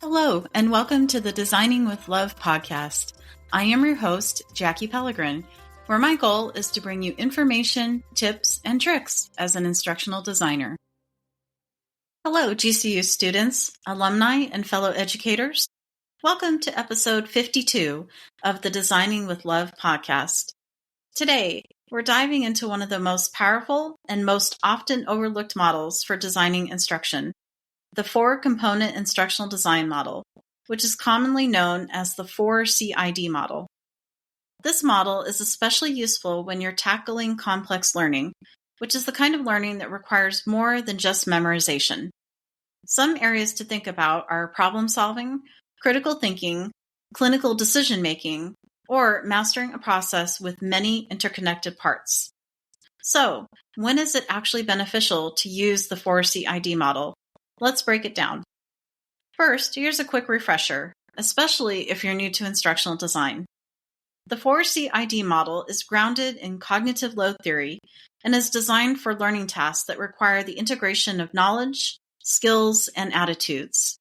Hello, and welcome to the Designing with Love podcast. I am your host, Jackie Pellegrin, where my goal is to bring you information, tips, and tricks as an instructional designer. Hello, GCU students, alumni, and fellow educators. Welcome to episode 52 of the Designing with Love podcast. Today, we're diving into one of the most powerful and most often overlooked models for designing instruction, the four-component instructional design model, which is commonly known as the 4CID model. This model is especially useful when you're tackling complex learning, which is the kind of learning that requires more than just memorization. Some areas to think about are problem solving, critical thinking, clinical decision-making, or mastering a process with many interconnected parts. So, when is it actually beneficial to use the 4CID model? Let's break it down. First, here's a quick refresher, especially if you're new to instructional design. The 4CID model is grounded in cognitive load theory and is designed for learning tasks that require the integration of knowledge, skills, and attitudes.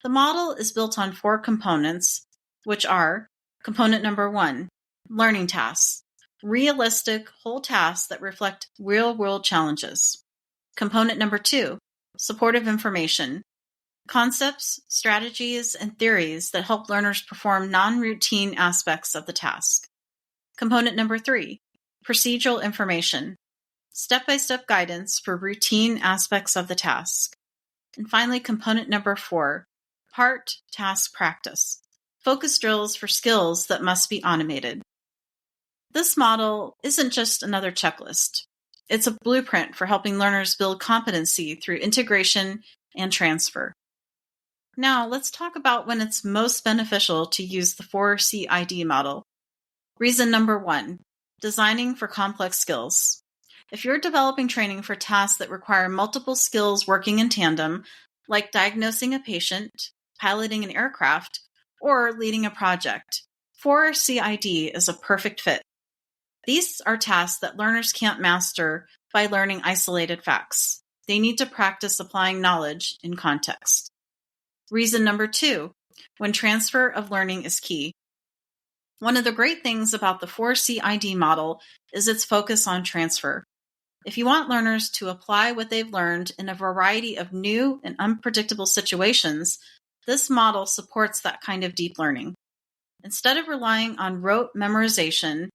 The model is built on four components, which are component number 1, learning tasks, realistic whole tasks that reflect real-world challenges. Component number 2, supportive information, concepts, strategies, and theories that help learners perform non-routine aspects of the task. Component number 3, procedural information, step-by-step guidance for routine aspects of the task. And finally, component number 4, part task practice, focus drills for skills that must be automated. This model isn't just another checklist. It's a blueprint for helping learners build competency through integration and transfer. Now, let's talk about when it's most beneficial to use the 4CID model. Reason number 1, designing for complex skills. If you're developing training for tasks that require multiple skills working in tandem, like diagnosing a patient, piloting an aircraft, or leading a project, 4CID is a perfect fit. These are tasks that learners can't master by learning isolated facts. They need to practice applying knowledge in context. Reason number 2, when transfer of learning is key. One of the great things about the 4CID model is its focus on transfer. If you want learners to apply what they've learned in a variety of new and unpredictable situations, this model supports that kind of deep learning. Instead of relying on rote memorization,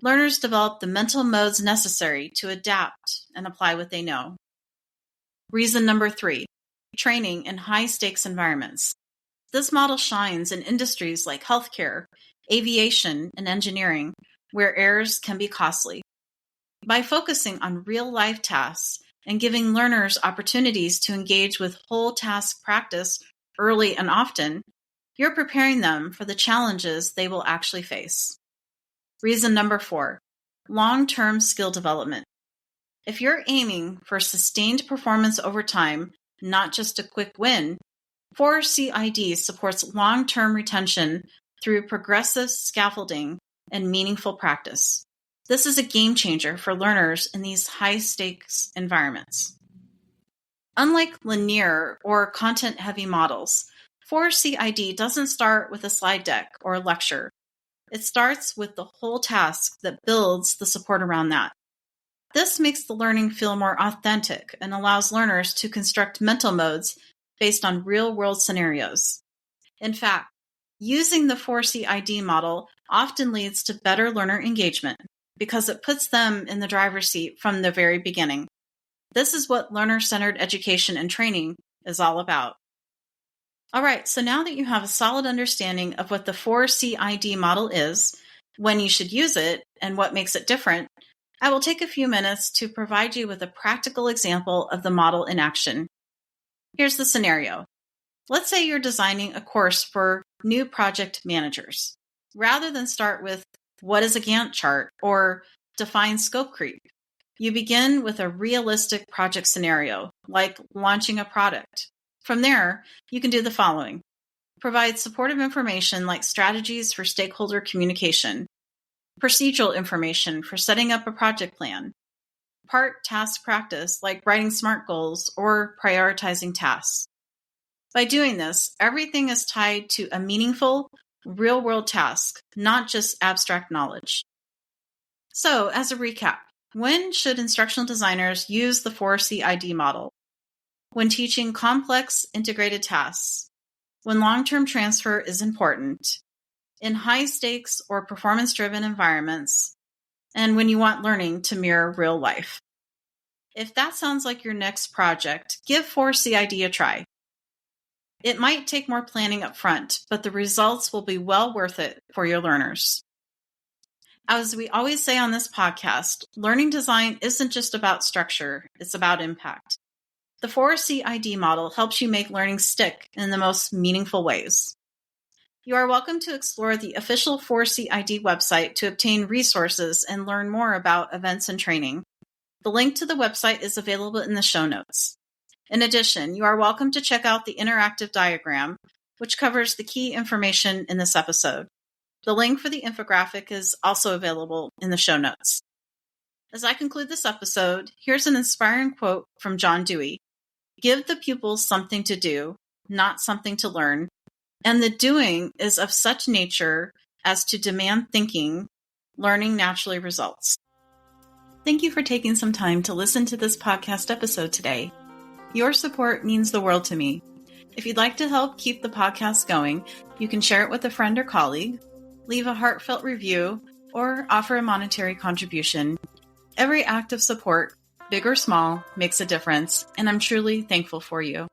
learners develop the mental modes necessary to adapt and apply what they know. Reason number 3, training in high-stakes environments. This model shines in industries like healthcare, aviation, and engineering, where errors can be costly. By focusing on real-life tasks and giving learners opportunities to engage with whole task practice early and often, you're preparing them for the challenges they will actually face. Reason number 4, long-term skill development. If you're aiming for sustained performance over time, not just a quick win, 4CID supports long-term retention through progressive scaffolding and meaningful practice. This is a game changer for learners in these high-stakes environments. Unlike linear or content-heavy models, 4CID doesn't start with a slide deck or a lecture. It starts with the whole task that builds the support around that. This makes the learning feel more authentic and allows learners to construct mental modes based on real-world scenarios. In fact, using the 4CID model often leads to better learner engagement because it puts them in the driver's seat from the very beginning. This is what learner-centered education and training is all about. All right, so now that you have a solid understanding of what the 4CID model is, when you should use it, and what makes it different, I will take a few minutes to provide you with a practical example of the model in action. Here's the scenario. Let's say you're designing a course for new project managers. Rather than start with what is a Gantt chart or define scope creep, you begin with a realistic project scenario, like launching a product. From there, you can do the following. Provide supportive information like strategies for stakeholder communication, procedural information for setting up a project plan, part task practice like writing SMART goals or prioritizing tasks. By doing this, everything is tied to a meaningful, real-world task, not just abstract knowledge. So, as a recap, when should instructional designers use the 4CID model? When teaching complex integrated tasks, when long-term transfer is important, in high-stakes or performance-driven environments, and when you want learning to mirror real life. If that sounds like your next project, give 4CID a try. It might take more planning up front, but the results will be well worth it for your learners. As we always say on this podcast, learning design isn't just about structure, it's about impact. The 4CID model helps you make learning stick in the most meaningful ways. You are welcome to explore the official 4CID website to obtain resources and learn more about events and training. The link to the website is available in the show notes. In addition, you are welcome to check out the interactive diagram, which covers the key information in this episode. The link for the infographic is also available in the show notes. As I conclude this episode, here's an inspiring quote from John Dewey. Give the pupils something to do, not something to learn, and the doing is of such nature as to demand thinking, learning naturally results. Thank you for taking some time to listen to this podcast episode today. Your support means the world to me. If you'd like to help keep the podcast going, you can share it with a friend or colleague, leave a heartfelt review, or offer a monetary contribution. Every act of support, big or small, makes a difference, and I'm truly thankful for you.